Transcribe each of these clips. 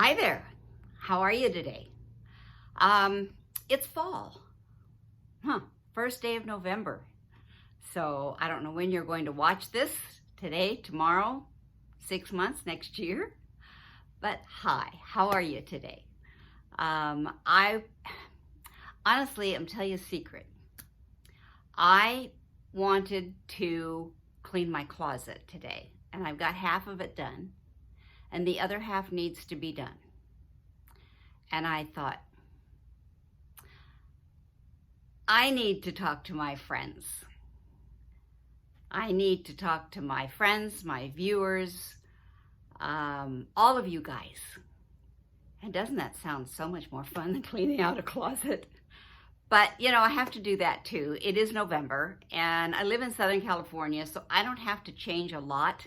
Hi there. How are you today? It's fall. Huh. First day of November. So I don't know when you're going to watch this, today, tomorrow, 6 months, next year. But hi, how are you today? I honestly, I'm telling you a secret. I wanted to clean my closet today, and I've got half of it done, and the other half needs to be done. And I thought, I need to talk to my friends. I need to talk to my friends, my viewers, all of you guys. And doesn't that sound so much more fun than cleaning out a closet? But, you know, I have to do that too. It is November, and I live in Southern California, so I don't have to change a lot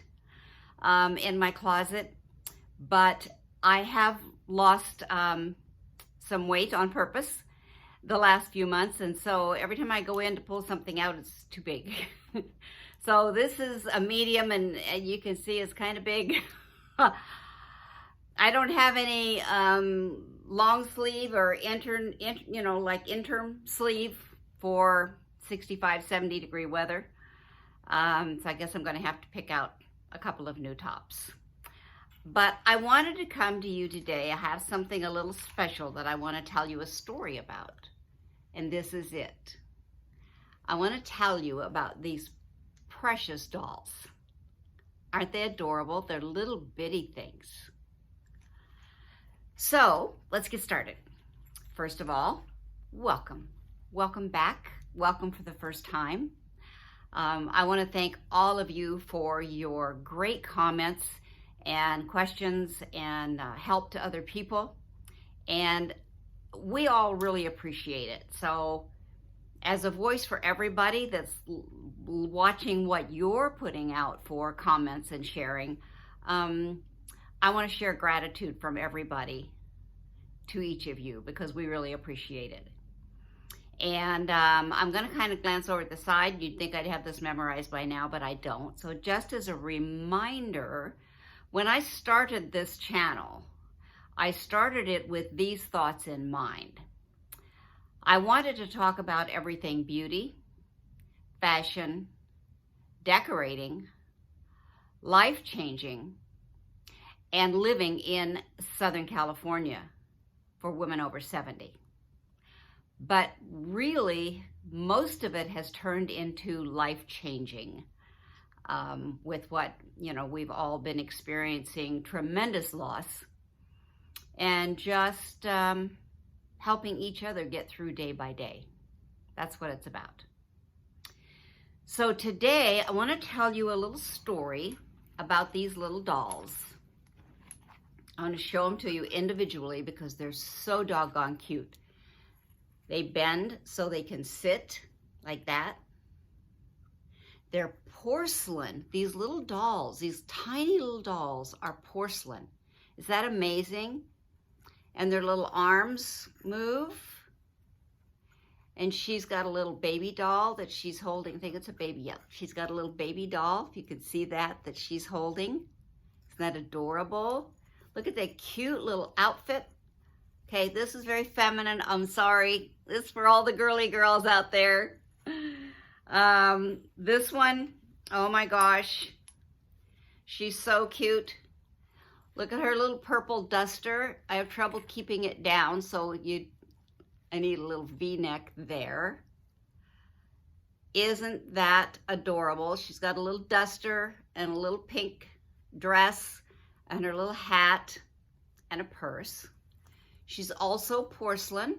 in my closet. But I have lost some weight on purpose the last few months, and so every time I go in to pull something out, it's too big. So this is a medium, and you can see it's kind of big. I don't have any long sleeve or interim sleeve for 65, 70 degree weather. So I guess I'm going to have to pick out a couple of new tops. But I wanted to come to you today. I have something a little special that I want to tell you a story about. And this is it. I want to tell you about these precious dolls. Aren't they adorable? They're little bitty things. So let's get started. First of all, welcome. Welcome back. Welcome for the first time. I want to thank all of you for your great comments and questions and help to other people. And we all really appreciate it. So as a voice for everybody that's watching what you're putting out for comments and sharing, I want to share gratitude from everybody to each of you because we really appreciate it. And I'm going to kind of glance over at the side. You'd think I'd have this memorized by now, but I don't. So just as a reminder, when I started this channel, I started it with these thoughts in mind. I wanted to talk about everything beauty, fashion, decorating, life-changing, and living in Southern California for women over 70. But really, most of it has turned into life-changing with what, we've all been experiencing tremendous loss and just helping each other get through day by day. That's what it's about. So today, I want to tell you a little story about these little dolls. I want to show them to you individually because they're so doggone cute. They bend so they can sit like that. They're porcelain. These little dolls, these tiny little dolls are porcelain. Is that amazing? And their little arms move. And she's got a little baby doll that she's holding. I think it's a baby. Yep, she's got a little baby doll, if you can see that she's holding. Isn't that adorable? Look at that cute little outfit. Okay, this is very feminine. I'm sorry. This is for all the girly girls out there. This one, oh my gosh. She's so cute. Look at her little purple duster. I have trouble keeping it down, so I need a little V-neck there. Isn't that adorable? She's got a little duster and a little pink dress and her little hat and a purse. She's also porcelain,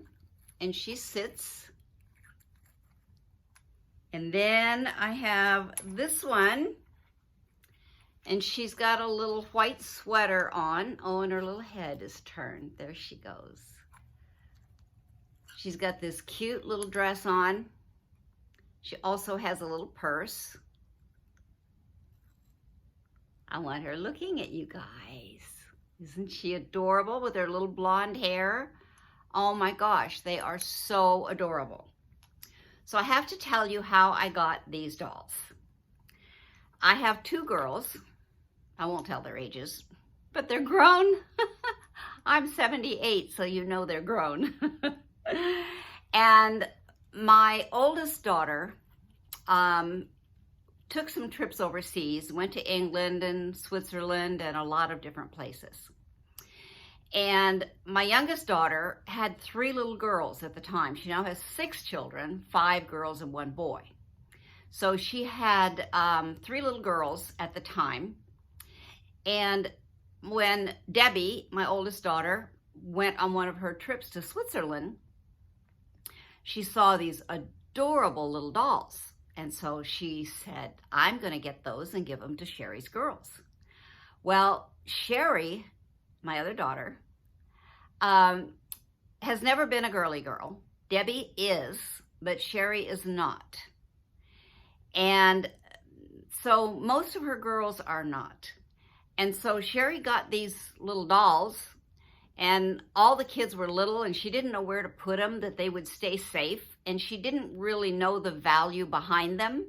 and she sits. And then I have this one, and she's got a little white sweater on. Oh, and her little head is turned. There she goes. She's got this cute little dress on. She also has a little purse. I want her looking at you guys. Isn't she adorable with her little blonde hair? Oh my gosh, they are so adorable. So I have to tell you how I got these dolls. I have two girls. I won't tell their ages, but they're grown. I'm 78, so you know they're grown. And my oldest daughter took some trips overseas, went to England and Switzerland and a lot of different places. And my youngest daughter had 3 little girls at the time. She now has 6 children, 5 girls and 1 boy. So she had 3 little girls at the time. And when Debbie, my oldest daughter, went on one of her trips to Switzerland, she saw these adorable little dolls. And so she said, I'm going to get those and give them to Sherry's girls. Well, Sherry, my other daughter, has never been a girly girl. Debbie is, but Sherry is not. And so most of her girls are not. And so Sherry got these little dolls, and all the kids were little, and she didn't know where to put them, that they would stay safe, and she didn't really know the value behind them.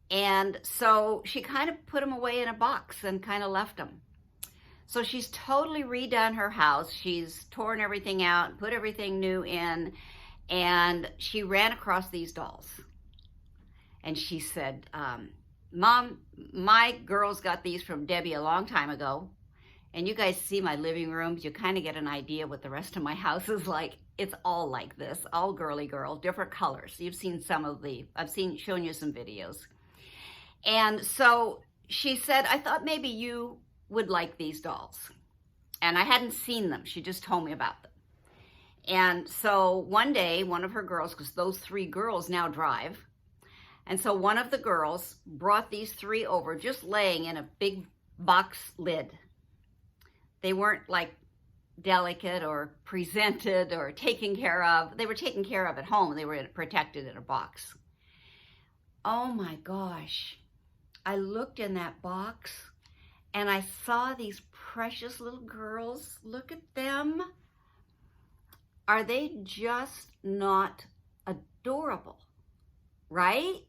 And so she kind of put them away in a box and kind of left them. So she's totally redone her house. She's torn everything out, put everything new in, and she ran across these dolls. And she said, Mom, my girls got these from Debbie a long time ago. And you guys see my living rooms, you kind of get an idea what the rest of my house is like. It's all like this, all girly girl, different colors. You've seen some of I've shown you some videos. And so she said, I thought maybe you would like these dolls. And I hadn't seen them. She just told me about them. And so one day, one of her girls, because those 3 girls now drive, and so one of the girls brought these 3 over, just laying in a big box lid. They weren't like delicate or presented or taken care of. They were taken care of at home. They were protected in a box. Oh my gosh. I looked in that box and I saw these precious little girls. Look at them. Are they just not adorable? Right?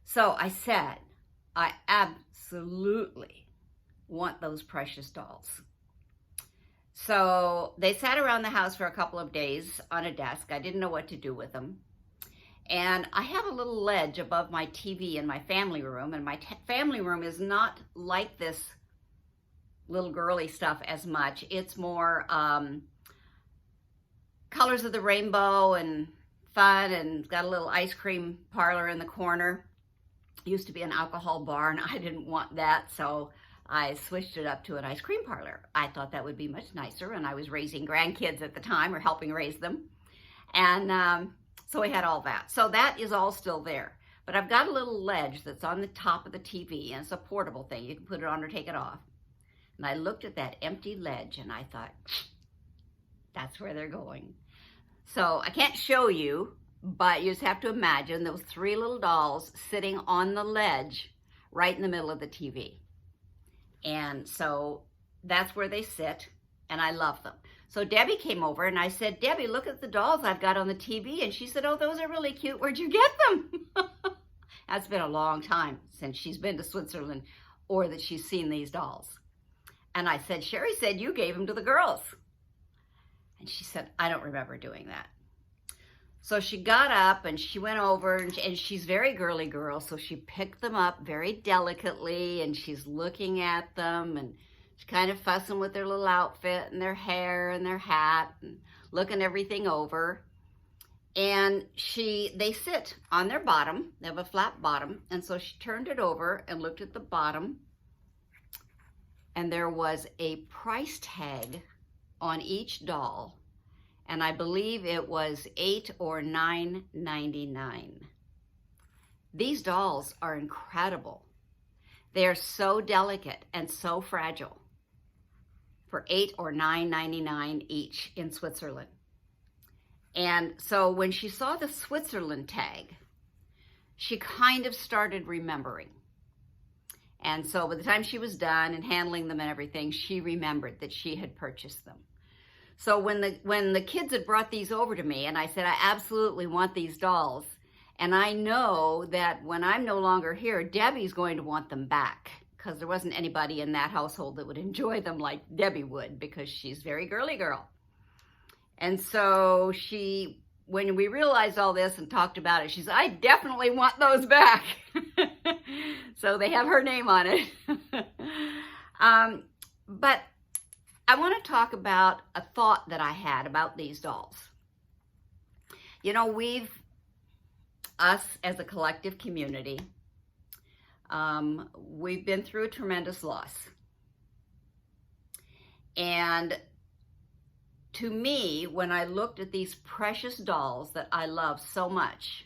So I said, I absolutely want those precious dolls. So they sat around the house for a couple of days on a desk. I didn't know what to do with them. And I have a little ledge above my TV in my family room, and my family room is not like this little girly stuff as much. It's more colors of the rainbow and fun, and got a little ice cream parlor in the corner. Used to be an alcohol bar, and I didn't want that, so I switched it up to an ice cream parlor. I thought that would be much nicer, and I was raising grandkids at the time, or helping raise them. And so we had all that. So that is all still there. But I've got a little ledge that's on the top of the TV, and it's a portable thing. You can put it on or take it off. And I looked at that empty ledge, and I thought, that's where they're going. So I can't show you, but you just have to imagine those 3 little dolls sitting on the ledge right in the middle of the TV. And so that's where they sit, and I love them. So Debbie came over, and I said, Debbie, look at the dolls I've got on the TV. And she said, oh, those are really cute. Where'd you get them? That's been a long time since she's been to Switzerland or that she's seen these dolls. And I said, Sherry said you gave them to the girls. And she said, I don't remember doing that. So she got up and she went over, and she's very girly girl. So she picked them up very delicately, and she's looking at them, and she's kind of fussing with their little outfit and their hair and their hat, and looking everything over. And they sit on their bottom. They have a flat bottom. And so she turned it over and looked at the bottom. And there was a price tag on each doll. And I believe it was $8 or $9.99. These dolls are incredible. They are so delicate and so fragile for $8 or $9.99 each in Switzerland. And so when she saw the Switzerland tag, she kind of started remembering. And so by the time she was done and handling them and everything, she remembered that she had purchased them. So when the kids had brought these over to me, and I said, I absolutely want these dolls, and I know that when I'm no longer here, Debbie's going to want them back, because there wasn't anybody in that household that would enjoy them like Debbie would, because she's very girly girl. And so when we realized all this and talked about it, she said, I definitely want those back. So they have her name on it. But I want to talk about a thought that I had about these dolls. You know, us as a collective community, we've been through a tremendous loss. And to me, when I looked at these precious dolls that I love so much,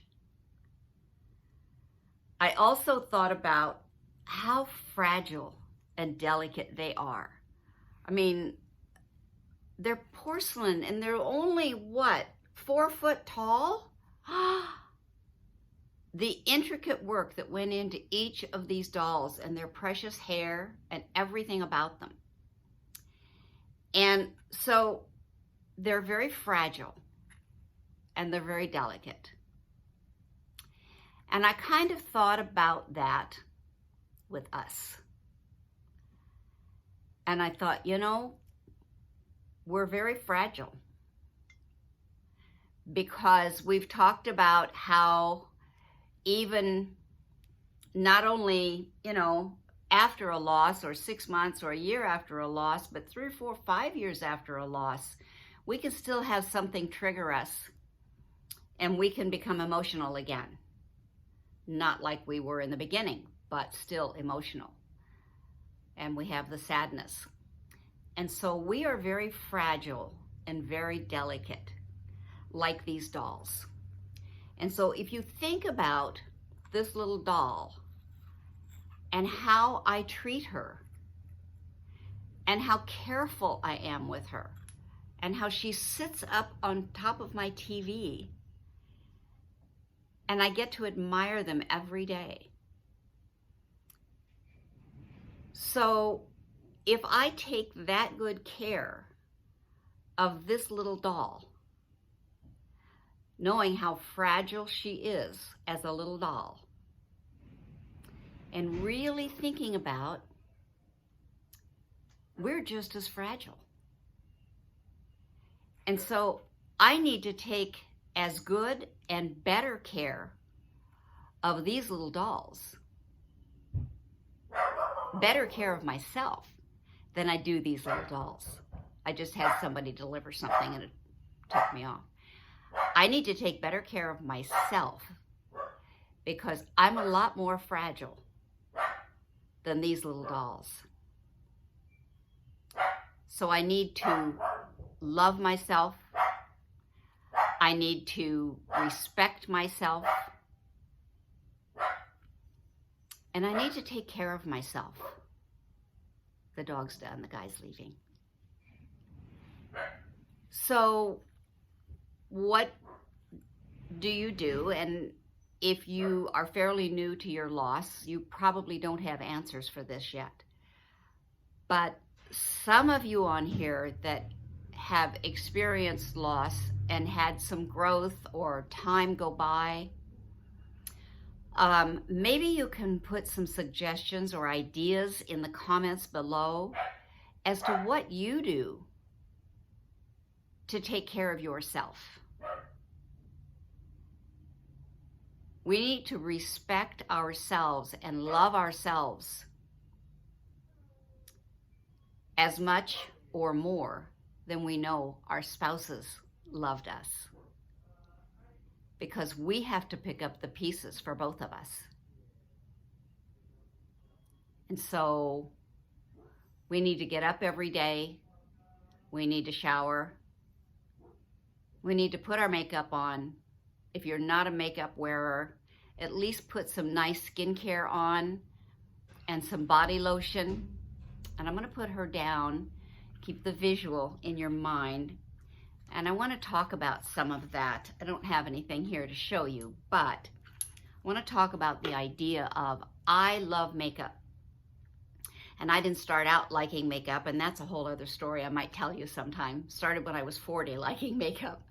I also thought about how fragile and delicate they are. I mean, they're porcelain and they're only, 4 foot tall? The intricate work that went into each of these dolls and their precious hair and everything about them. And so they're very fragile and they're very delicate. And I kind of thought about that with us. And I thought, you know, we're very fragile, because we've talked about how even not only, you know, after a loss, or 6 months or a year after a loss, but 3, 4, 5 years after a loss, we can still have something trigger us and we can become emotional again. Not like we were in the beginning, but still emotional. And we have the sadness. And so we are very fragile and very delicate, like these dolls. And so if you think about this little doll and how I treat her and how careful I am with her and how she sits up on top of my TV, and I get to admire them every day. So if I take that good care of this little doll, knowing how fragile she is as a little doll, and really thinking about we're just as fragile. And so I need to take as good and better care of these little dolls, better care of myself than I do these little dolls. I just had somebody deliver something and it took me off. I need to take better care of myself because I'm a lot more fragile than these little dolls. So I need to love myself. I need to respect myself. And I need to take care of myself. The dog's done, the guy's leaving. So what do you do? And if you are fairly new to your loss, you probably don't have answers for this yet. But some of you on here that have experienced loss and had some growth or time go by, maybe you can put some suggestions or ideas in the comments below as to what you do to take care of yourself. We need to respect ourselves and love ourselves as much or more than we know our spouses loved us, because we have to pick up the pieces for both of us. And so we need to get up every day. We need to shower. We need to put our makeup on. If you're not a makeup wearer, at least put some nice skincare on and some body lotion. And I'm going to put her down. Keep the visual in your mind. And I want to talk about some of that. I don't have anything here to show you, but I want to talk about the idea of I love makeup. And I didn't start out liking makeup, and that's a whole other story I might tell you sometime. Started when I was 40 liking makeup.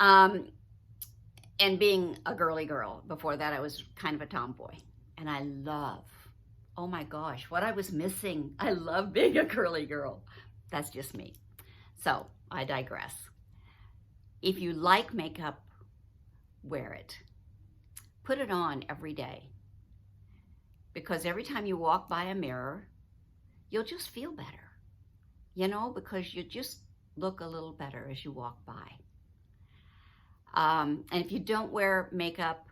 And being a girly girl. Before that, I was kind of a tomboy. And I oh my gosh, what I was missing. I love being a curly girl. That's just me. So I digress. If you like makeup, wear it. Put it on every day. Because every time you walk by a mirror, you'll just feel better. You know, because you just look a little better as you walk by. And if you don't wear makeup,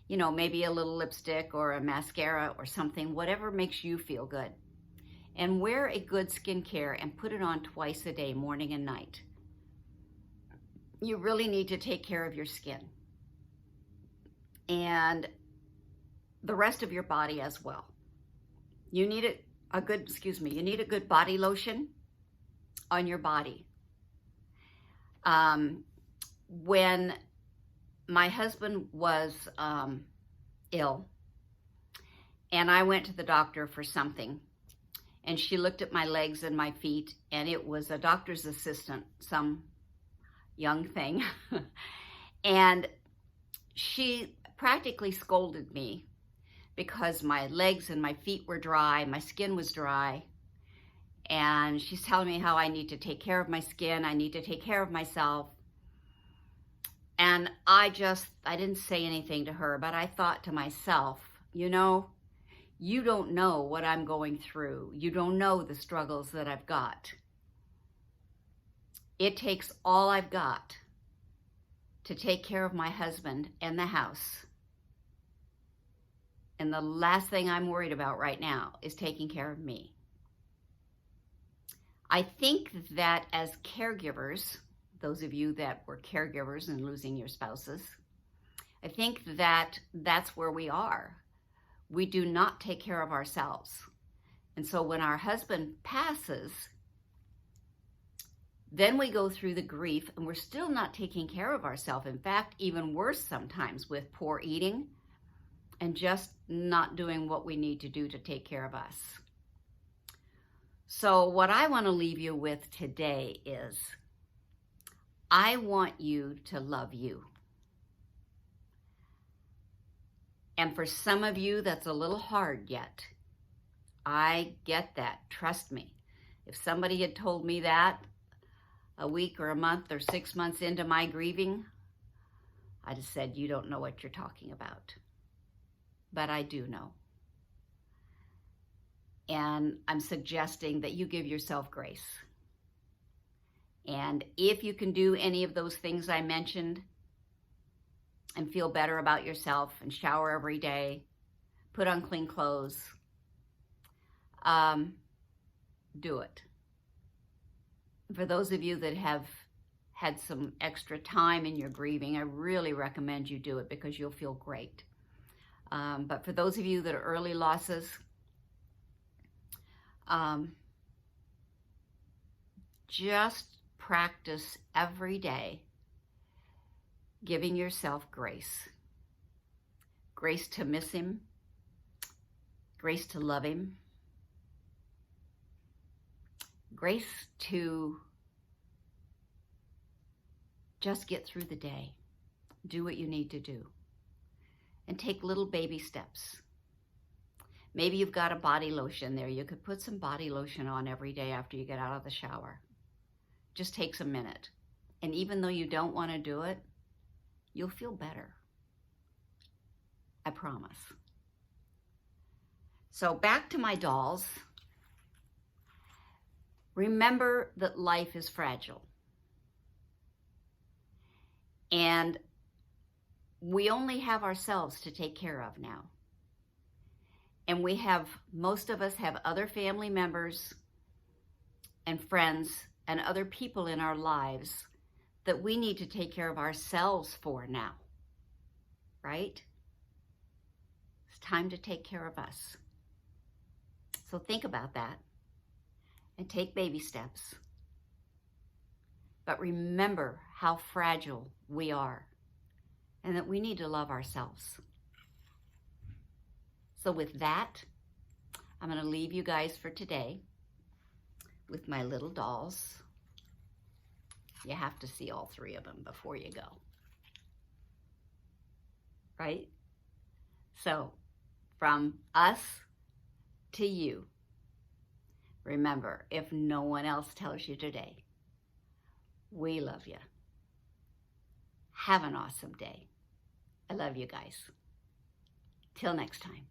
you know, maybe a little lipstick or a mascara or something, whatever makes you feel good. And wear a good skincare and put it on twice a day, morning and night. You really need to take care of your skin and the rest of your body as well. You need you need a good body lotion on your body. When my husband was ill and I went to the doctor for something, and she looked at my legs and my feet, and it was a doctor's assistant, some young thing, and she practically scolded me because my legs and my feet were dry, my skin was dry, and she's telling me how I need to take care of my skin, I need to take care of myself. And I didn't say anything to her, but I thought to myself, you know, you don't know what I'm going through. You don't know the struggles that I've got. It takes all I've got to take care of my husband and the house. And the last thing I'm worried about right now is taking care of me. I think that as caregivers, those of you that were caregivers and losing your spouses, I think that that's where we are. We do not take care of ourselves. And so when our husband passes, then we go through the grief and we're still not taking care of ourselves. In fact, even worse sometimes with poor eating and just not doing what we need to do to take care of us. So what I want to leave you with today is, I want you to love you. And for some of you, that's a little hard yet. I get that, trust me. If somebody had told me that a week or a month or 6 months into my grieving, I'd have said, you don't know what you're talking about. But I do know. And I'm suggesting that you give yourself grace. And if you can do any of those things I mentioned and feel better about yourself and shower every day, put on clean clothes, do it. For those of you that have had some extra time in your grieving, I really recommend you do it because you'll feel great. But for those of you that are early losses, just practice every day giving yourself grace. Grace to miss him, grace to love him, grace to just get through the day, do what you need to do, and take little baby steps. Maybe you've got a body lotion there. You could put some body lotion on every day after you get out of the shower. Just takes a minute. And even though you don't want to do it, you'll feel better. I promise. So back to my dolls. Remember that life is fragile. And we only have ourselves to take care of now. And most of us have other family members and friends and other people in our lives that we need to take care of ourselves for now, right? It's time to take care of us. So think about that and take baby steps. But remember how fragile we are and that we need to love ourselves. So with that, I'm going to leave you guys for today with my little dolls. You have to see all 3 of them before you go. Right? So, from us to you, remember, if no one else tells you today, we love you. Have an awesome day. I love you guys. Till next time.